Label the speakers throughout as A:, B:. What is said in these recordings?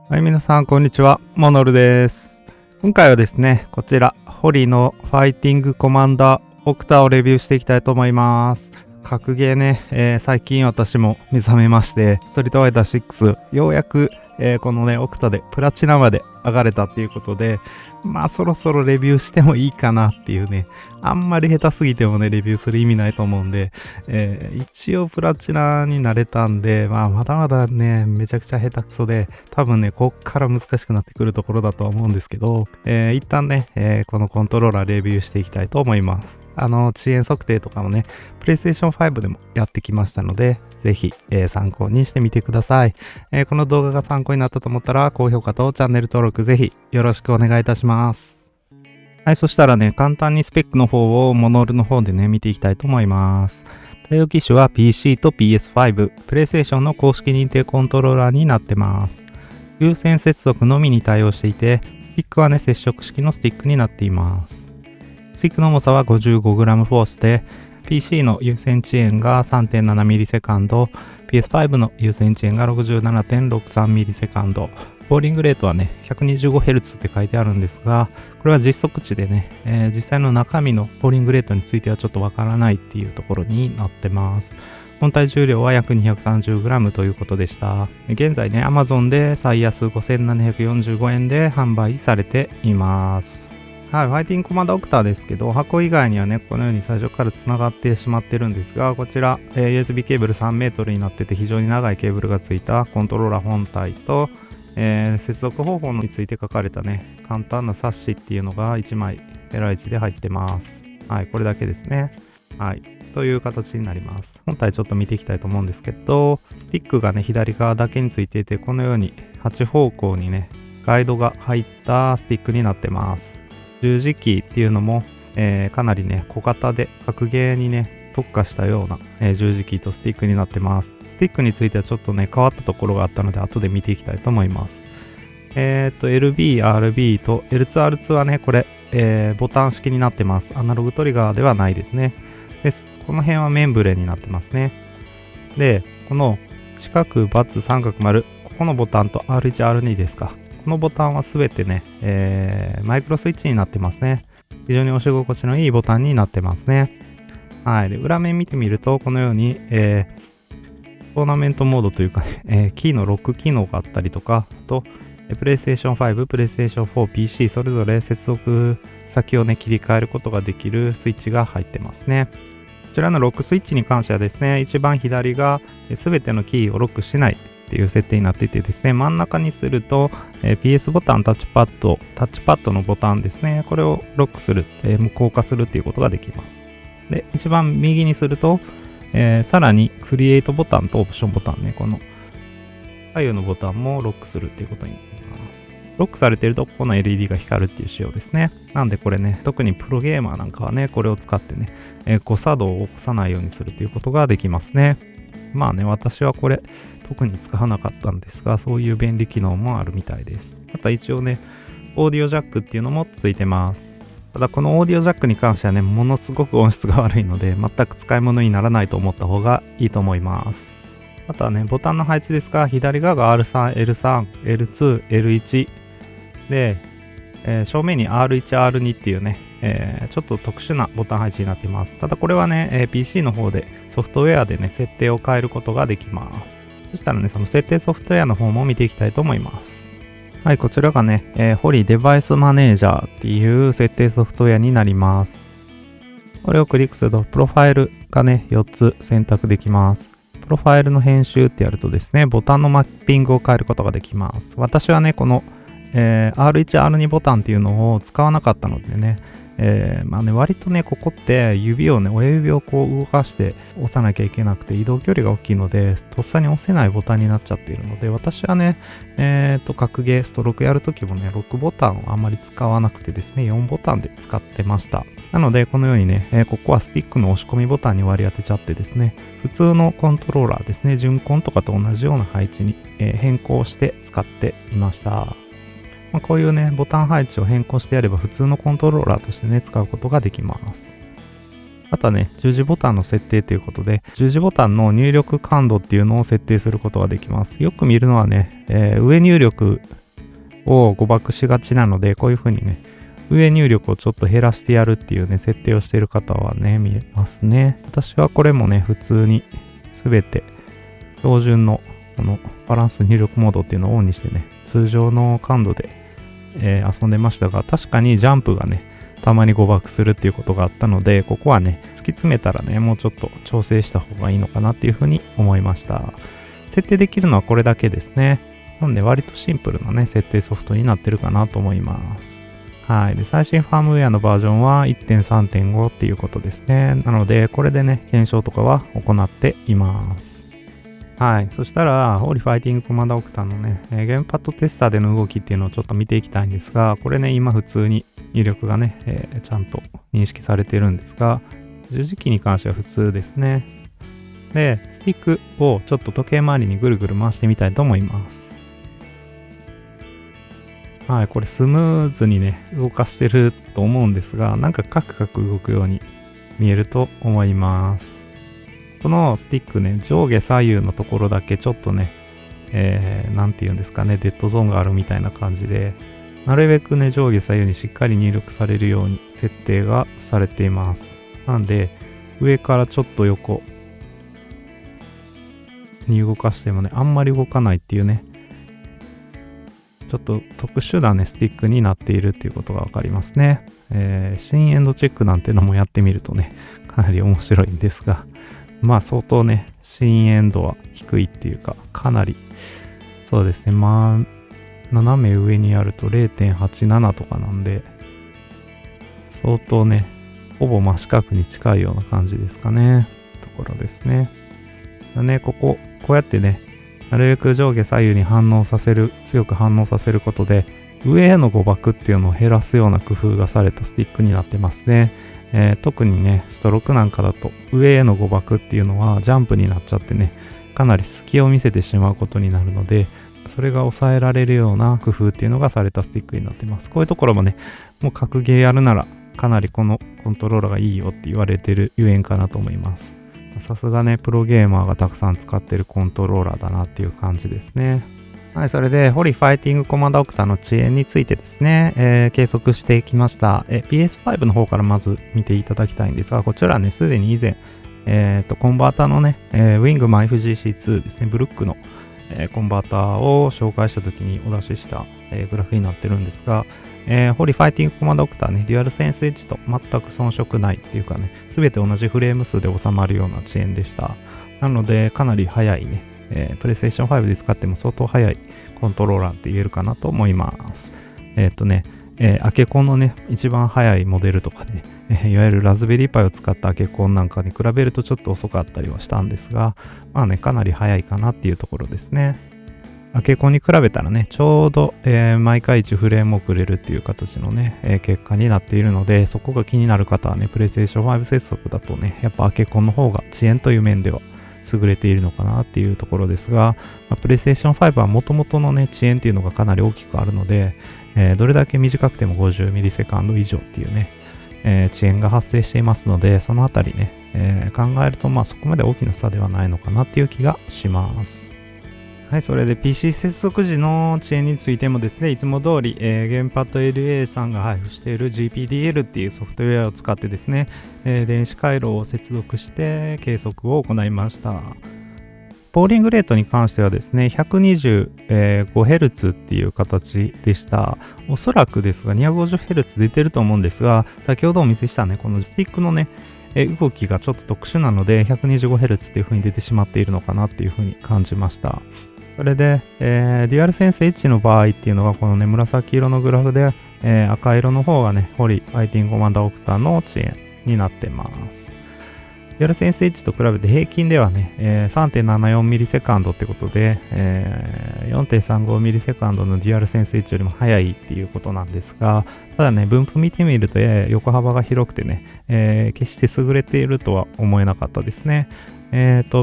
A: はい、皆さん、こんにちは。モノルです。今回はですね、こちら、ホリのファイティングコマンダーオクタをレビューしていきたいと思います。格ゲーね、最近私も目覚めまして、ストリートファイター6、ようやく、このね、オクタでプラチナまで上がれたっていうことで、まあそろそろレビューしてもいいかなっていうね、あんまり下手すぎてもね、レビューする意味ないと思うんで、一応プラチナになれたんで、まあまだまだね、めちゃくちゃ下手くそで、多分ね、こっから難しくなってくるところだとは思うんですけど、一旦ね、このコントローラーレビューしていきたいと思います。遅延測定とかもね、PlayStation 5でもやってきましたので、ぜひ、参考にしてみてください。この動画が参考になったと思ったら、高評価とチャンネル登録ぜひよろしくお願いいたします。はい、そしたらね、簡単にスペックの方をモノールの方でね、見ていきたいと思います。対応機種は PC と PS5、PlayStation の公式認定コントローラーになってます。有線接続のみに対応していて、スティックはね、接触式のスティックになっています。スティックの重さは 55g フォースで、PC の有線遅延が 3.7ms、PS5 の有線遅延が 67.63ms、ボーリングレートはね、125Hz って書いてあるんですが、これは実測値でね、実際の中身のボーリングレートについてはちょっとわからないっていうところになってます。本体重量は約 230g ということでした。現在ね、Amazon で最安5745円で販売されています。はい、ファイティングコマンドオクターですけど、箱以外にはね、このように最初からつながってしまってるんですが、こちら、USB ケーブル 3m になってて非常に長いケーブルがついたコントローラー本体と、接続方法について書かれたね、簡単な冊子っていうのが1枚ペライチで入ってます。はい、これだけですね。はい。という形になります。本体ちょっと見ていきたいと思うんですけど、スティックがね、左側だけについていて、このように8方向にね、ガイドが入ったスティックになってます。十字キーっていうのも、かなりね、小型で格ゲーにね、特化したような、十字キーとスティックになってます。スティックについてはちょっとね、変わったところがあったので、後で見ていきたいと思います。LB、RB と L2R2 はね、これ、ボタン式になってます。アナログトリガーではないですね。この辺はメンブレになってますね。で、この四角、×、三角、丸、ここのボタンと R1、R2 ですか。このボタンはすべてね、マイクロスイッチになってますね。非常に押し心地のいいボタンになってますね。はい。で、裏面見てみると、このように、トーナメントモードというかね、キーのロック機能があったりとか、あと、PlayStation 5、PlayStation 4、PC それぞれ接続先をね、切り替えることができるスイッチが入ってますね。こちらのロックスイッチに関してはですね、一番左が全てのキーをロックしないっていう設定になっていてですね、真ん中にすると、PS ボタン、タッチパッドのボタンですね、これをロックする、無効化するっていうことができます。で、一番右にすると、さらにクリエイトボタンとオプションボタンね、この左右のボタンもロックするっていうことになります。ロックされているとこの LED が光るっていう仕様ですね。なんでこれね、特にプロゲーマーなんかはね、これを使ってね、誤作動を起こさないようにするということができますね。まあね、私はこれ特に使わなかったんですが、そういう便利機能もあるみたいです。また一応ね、オーディオジャックっていうのもついてます。ただこのオーディオジャックに関してはね、ものすごく音質が悪いので、全く使い物にならないと思った方がいいと思います。あとはね、ボタンの配置ですが、左側が R3、L3、L2、L1 で、正面に R1、R2 っていうね、ちょっと特殊なボタン配置になっています。ただこれはね、PC の方でソフトウェアでね、設定を変えることができます。そしたらね、その設定ソフトウェアの方も見ていきたいと思います。はい、こちらがね、ホリデバイスマネージャーっていう設定ソフトウェアになります。これをクリックすると、プロファイルがね、4つ選択できます。プロファイルの編集ってやるとですね、ボタンのマッピングを変えることができます。私はね、この、R1、R2 ボタンっていうのを使わなかったのでね、まあね、割とね、ここって親指をこう動かして押さなきゃいけなくて移動距離が大きいので、とっさに押せないボタンになっちゃっているので、私はね、格ゲー、ストロークやるときもね、6ボタンをあんまり使わなくてですね、4ボタンで使ってました。なので、このようにね、ここはスティックの押し込みボタンに割り当てちゃってですね、普通のコントローラーですね、順コンとかと同じような配置に、変更して使っていました。こういうね、ボタン配置を変更してやれば普通のコントローラーとしてね、使うことができます。あとはね、十字ボタンの設定ということで、十字ボタンの入力感度っていうのを設定することができます。よく見るのはね、上入力を誤爆しがちなので、こういう風にね、上入力をちょっと減らしてやるっていうね、設定をしている方はね、見えますね。私はこれもね、普通に全て標準のこのバランス入力モードっていうのをオンにしてね、通常の感度で、遊んでましたが、確かにジャンプがね、たまに誤爆するっていうことがあったので、ここはね、突き詰めたらね、もうちょっと調整した方がいいのかなっていうふうに思いました。設定できるのはこれだけですね。なので割とシンプルなね、設定ソフトになってるかなと思います。はい。で、最新ファームウェアのバージョンは 1.3.5 っていうことですね。なので、これでね、検証とかは行っています。はい。そしたら、ホーリーファイティングコマンダーオクタのね、ゲームパッドテスターでの動きっていうのをちょっと見ていきたいんですが、これね、今普通に入力がね、ちゃんと認識されてるんですが、十字キーに関しては普通ですね。で、スティックをちょっと時計回りにぐるぐる回してみたいと思います。はい、これスムーズにね、動かしてると思うんですが、なんかカクカク動くように見えると思います。このスティックね、上下左右のところだけちょっとね、なんて言うんですかね、デッドゾーンがあるみたいな感じで、なるべくね、上下左右にしっかり入力されるように設定がされています。なんで、上からちょっと横に動かしてもね、あんまり動かないっていうね、ちょっと特殊なね、スティックになっているっていうことがわかりますね。新エンドチェックなんてのもやってみるとね、かなり面白いんですが、まあ相当ね、新エンドは低いっていうか、かなり、そうですね、まあ、斜め上にあると 0.87 とかなんで、相当ね、ほぼ真四角に近いような感じですかね。ところですね。こうやってね、なるべく上下左右に強く反応させることで、上への誤爆っていうのを減らすような工夫がされたスティックになってますね。特にね、ストロークなんかだと上への誤爆っていうのはジャンプになっちゃってね、かなり隙を見せてしまうことになるので、それが抑えられるような工夫っていうのがされたスティックになってます。こういうところもね、もう格ゲーやるならかなりこのコントローラーがいいよって言われてるゆえんかなと思います。さすがね、プロゲーマーがたくさん使ってるコントローラーだなっていう感じですね。はい、それで、ホリファイティングコマンダーオクタの遅延についてですね、計測してきました。PS5 の方からまず見ていただきたいんですが、こちらね、すでに以前、コンバータのね、Wingman FGC2 ですね、ブルックの、コンバータを紹介した時にお出しした、グラフになってるんですが、ホリファイティングコマンダーオクタね、デュアルセンスエッジと全く遜色ないっていうかね、すべて同じフレーム数で収まるような遅延でした。なので、かなり速いね、PlayStation 5で使っても相当速いコントローラーって言えるかなと思います。アケコンのね、一番速いモデルとかね、いわゆるラズベリーパイを使ったアケコンなんかに比べるとちょっと遅かったりはしたんですが、まあね、かなり速いかなっていうところですね。アケコンに比べたらね、ちょうど、毎回1フレーム遅れるっていう形のね、結果になっているので、そこが気になる方はね、PlayStation 5接続だとね、やっぱアケコンの方が遅延という面では優れているのかなっていうところですが、PlayStation 5は元々のね、遅延っていうのがかなり大きくあるので、どれだけ短くても50ミリセカンド以上っていうね、遅延が発生していますので、そのあたりね、考えるとそこまで大きな差ではないのかなっていう気がします。はい、それで PC 接続時の遅延についてもですね、いつも通り、ゲームパッド LA さんが配布している GPDL っていうソフトウェアを使ってですね、電子回路を接続して計測を行いました。ポーリングレートに関してはですね、125Hz っていう形でした。おそらくですが 250Hz 出てると思うんですが、先ほどお見せしたね、このスティックのね、動きがちょっと特殊なので 125Hz っていう風に出てしまっているのかなっていう風に感じました。それで、デュアルセンス H の場合っていうのがこのね、紫色のグラフで、赤色の方がね、ホリファイティングコマンダーオクタの遅延になってます。デュアルセンス H と比べて平均ではね、3.74 ミリセカンドってことで、4.35 ミリセカンドのデュアルセンス H よりも速いっていうことなんですが、ただね、分布見てみると横幅が広くてね、決して優れているとは思えなかったですね。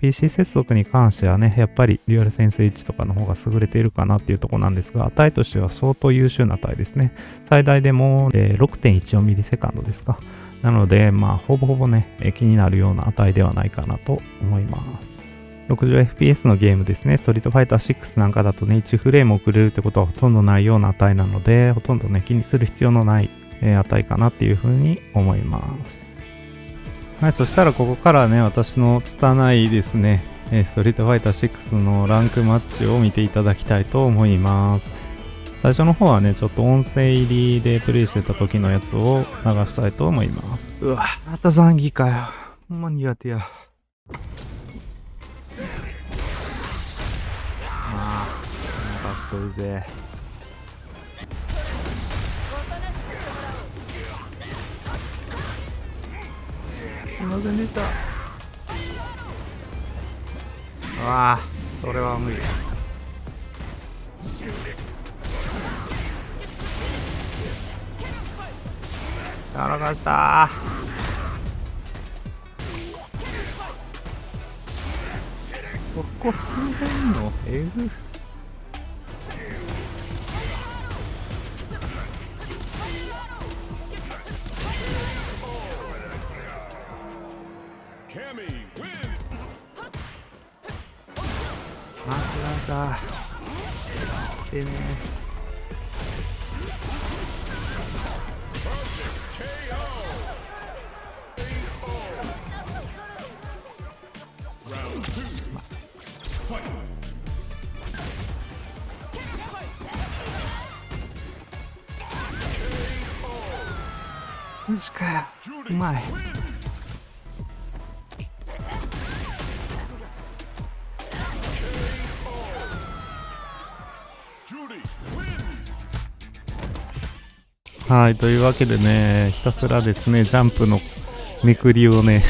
A: PC 接続に関してはね、やっぱりデュアルセンス H とかの方が優れているかなっていうところなんですが、値としては相当優秀な値ですね。最大でも、6.14 ミリセカンドですか。なので、ほぼほぼね、気になるような値ではないかなと思います。60fps のゲームですね、ストリートファイター6なんかだとね、1フレーム遅れるってことはほとんどないような値なので、ほとんどね、気にする必要のない、値かなっていうふうに思います。はい、そしたらここからね、私の拙いですね、ストリートファイター6のランクマッチを見ていただきたいと思います。最初の方はね、ちょっと音声入りでプレイしてた時のやつを流したいと思います。うわ、また残儀かよ。ほんま苦手や。とうぜ。すいませんでした。ああ、それは無理。やらかしたここ数辺のエグ。間違えた。でね。マジかよ。うまい。はい、というわけでね、ひたすらですね、ジャンプのめくりをね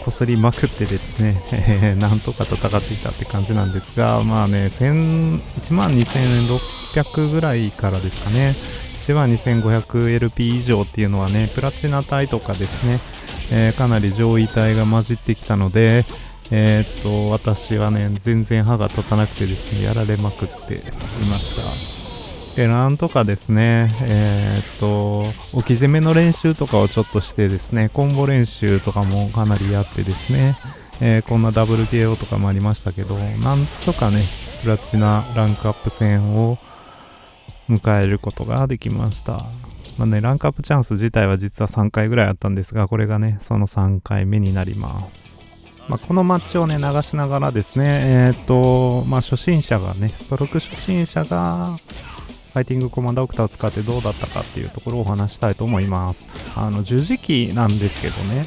A: こすりまくってですねなんとか戦っていたって感じなんですが、まあね、12600ぐらいからですかね、12500LP 以上っていうのはね、プラチナ帯とかですね、かなり上位帯が混じってきたので、私はね、全然歯が立たなくてですね、やられまくっていました。で、なんとかですね、置き攻めの練習とかをちょっとしてですね、コンボ練習とかもかなりやってですね、こんなダブル KO とかもありましたけど、なんとかね、プラチナランクアップ戦を迎えることができました。まあね、ランクアップチャンス自体は実は3回ぐらいあったんですが、これがね、その3回目になります。まあ、このマッチをね、流しながらですね、初心者がね、ストローク初心者が、ファイティングコマンダーオクタを使ってどうだったかっていうところをお話したいと思います。十字キーなんですけどね、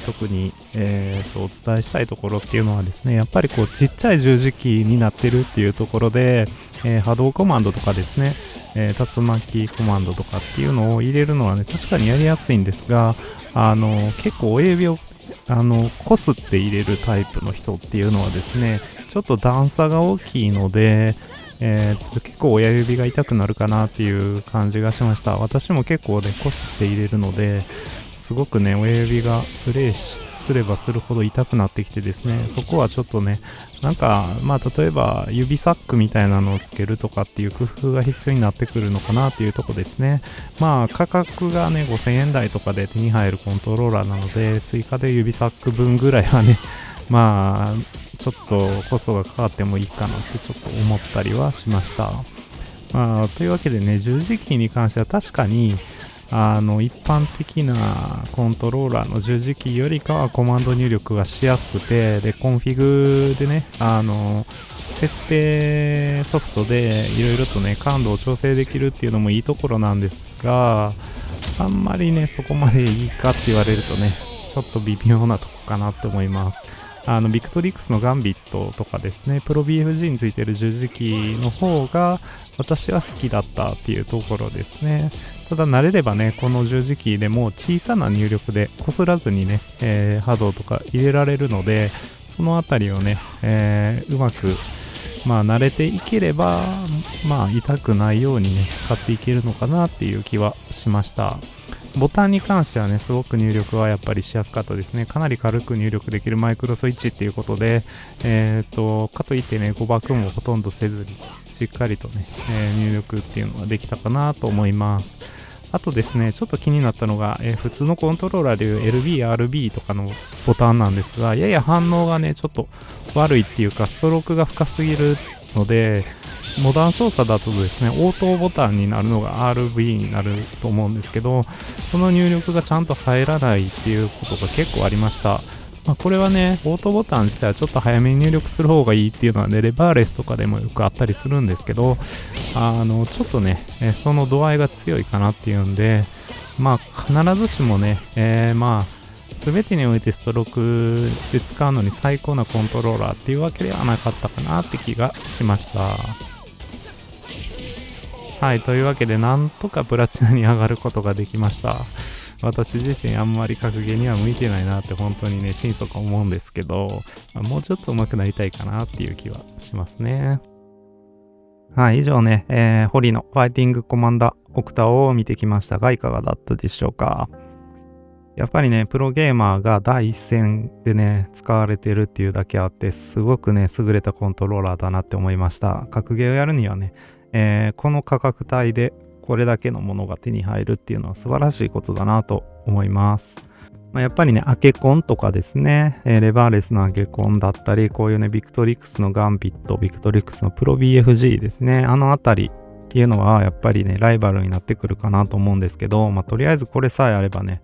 A: 特に、お伝えしたいところっていうのはですね、やっぱりこうちっちゃい十字キーになってるっていうところで、波動コマンドとかですね、竜巻コマンドとかっていうのを入れるのはね、確かにやりやすいんですが、結構親指をこすって入れるタイプの人っていうのはですね、ちょっと段差が大きいので、結構親指が痛くなるかなっていう感じがしました。私も結構ね、こすって入れるので、すごくね、親指がプレイすればするほど痛くなってきてですね、そこはちょっとね、なんか、例えば指サックみたいなのをつけるとかっていう工夫が必要になってくるのかなっていうとこですね。価格がね、5000円台とかで手に入るコントローラーなので、追加で指サック分ぐらいはね、ちょっとコストがかかってもいいかなってちょっと思ったりはしました。というわけでね、十字キーに関しては確かに、一般的なコントローラーの十字キーよりかはコマンド入力がしやすくて、で、コンフィグでね、設定ソフトでいろいろとね、感度を調整できるっていうのもいいところなんですが、あんまりね、そこまでいいかって言われるとね、ちょっと微妙なとこかなって思います。ビクトリックスのガンビットとかですね、プロ BFG についてる十字キーの方が私は好きだったっていうところですね。ただ慣れればね、この十字キーでも小さな入力で擦らずにね、波動とか入れられるので、そのあたりをね、うまく慣れていければ、痛くないようにね、使っていけるのかなっていう気はしました。ボタンに関してはね、すごく入力はやっぱりしやすかったですね。かなり軽く入力できるマイクロスイッチっていうことで、かといってね、誤爆もほとんどせずに、しっかりとね、入力っていうのができたかなと思います。あとですね、ちょっと気になったのが、普通のコントローラーでいう LB、RB とかのボタンなんですが、やや反応がね、ちょっと悪いっていうか、ストロークが深すぎるので、モダン操作だとですね、オートボタンになるのが RB になると思うんですけど、その入力がちゃんと入らないっていうことが結構ありました。これはね、オートボタン自体はちょっと早めに入力する方がいいっていうのはね、レバーレスとかでもよくあったりするんですけど、ちょっとね、その度合いが強いかなっていうんで、必ずしもね、全てにおいてストロークで使うのに最高なコントローラーっていうわけではなかったかなって気がしました。はい、というわけでなんとかプラチナに上がることができました。私自身あんまり格ゲーには向いてないなって本当にね、心底思うんですけど、もうちょっと上手くなりたいかなっていう気はしますね。はい、以上ね、ホリのファイティングコマンダーオクタを見てきましたが、いかがだったでしょうか。やっぱりね、プロゲーマーが第一線でね、使われてるっていうだけあって、すごくね、優れたコントローラーだなって思いました。格ゲーをやるにはね、この価格帯でこれだけのものが手に入るっていうのは素晴らしいことだなと思います。やっぱりね、アケコンとかですね、レバーレスのアケコンだったり、こういうね、ビクトリックスのガンビット、ビクトリックスのプロ BFG ですね、あのあたりっていうのはやっぱりね、ライバルになってくるかなと思うんですけど、とりあえずこれさえあればね、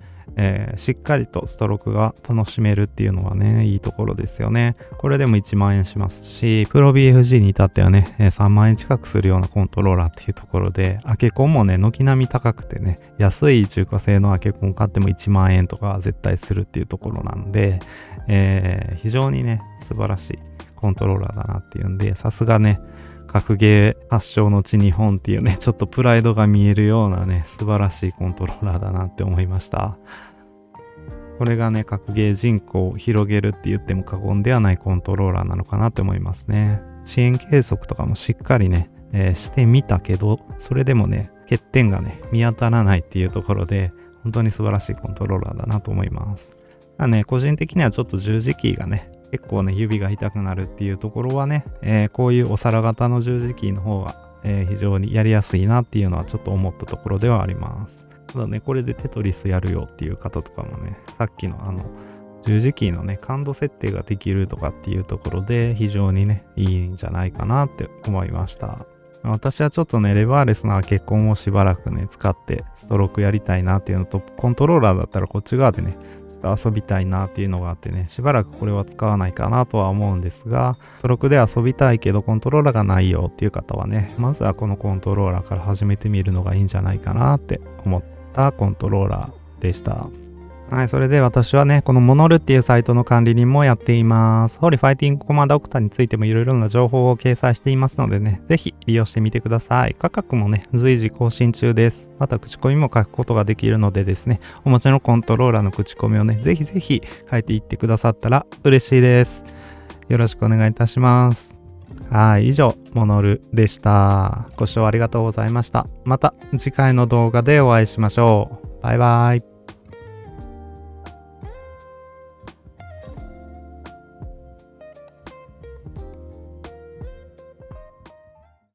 A: しっかりとストロークが楽しめるっていうのはね、いいところですよね。これでも1万円しますし、プロ BFG に至ってはね、3万円近くするようなコントローラーっていうところで、アケコンもね、軒並み高くてね、安い中華製のアケコン買っても1万円とか絶対するっていうところなんで、非常にね、素晴らしいコントローラーだなっていうんで、さすがね、格ゲー発祥の地日本っていうね、ちょっとプライドが見えるようなね、素晴らしいコントローラーだなって思いました。これがね、格ゲー人口を広げるって言っても過言ではないコントローラーなのかなって思いますね。遅延計測とかもしっかりね、してみたけど、それでもね、欠点がね、見当たらないっていうところで、本当に素晴らしいコントローラーだなと思います。個人的にはちょっと十字キーがね、結構ね、指が痛くなるっていうところはね、こういうお皿型の十字キーの方が、非常にやりやすいなっていうのはちょっと思ったところではあります。ただね、これでテトリスやるよっていう方とかもね、さっきの十字キーのね、感度設定ができるとかっていうところで非常にね、いいんじゃないかなって思いました。私はちょっとね、レバーレスなアケコンをしばらくね、使ってストロークやりたいなっていうのと、コントローラーだったらこっち側でね、ちょっと遊びたいなっていうのがあってね、しばらくこれは使わないかなとは思うんですが、ストロークで遊びたいけどコントローラーがないよっていう方はね、まずはこのコントローラーから始めてみるのがいいんじゃないかなって思ったコントローラーでした。はい、それで私はね、このモノルっていうサイトの管理人もやっています。ホリファイティングコマンドオクタについてもいろいろな情報を掲載していますのでね、ぜひ利用してみてください。価格もね、随時更新中です。また口コミも書くことができるのでですね、お持ちのコントローラーの口コミをね、ぜひぜひ書いていってくださったら嬉しいです。よろしくお願いいたします。はい、以上、モノルでした。ご視聴ありがとうございました。また次回の動画でお会いしましょう。バイバイ。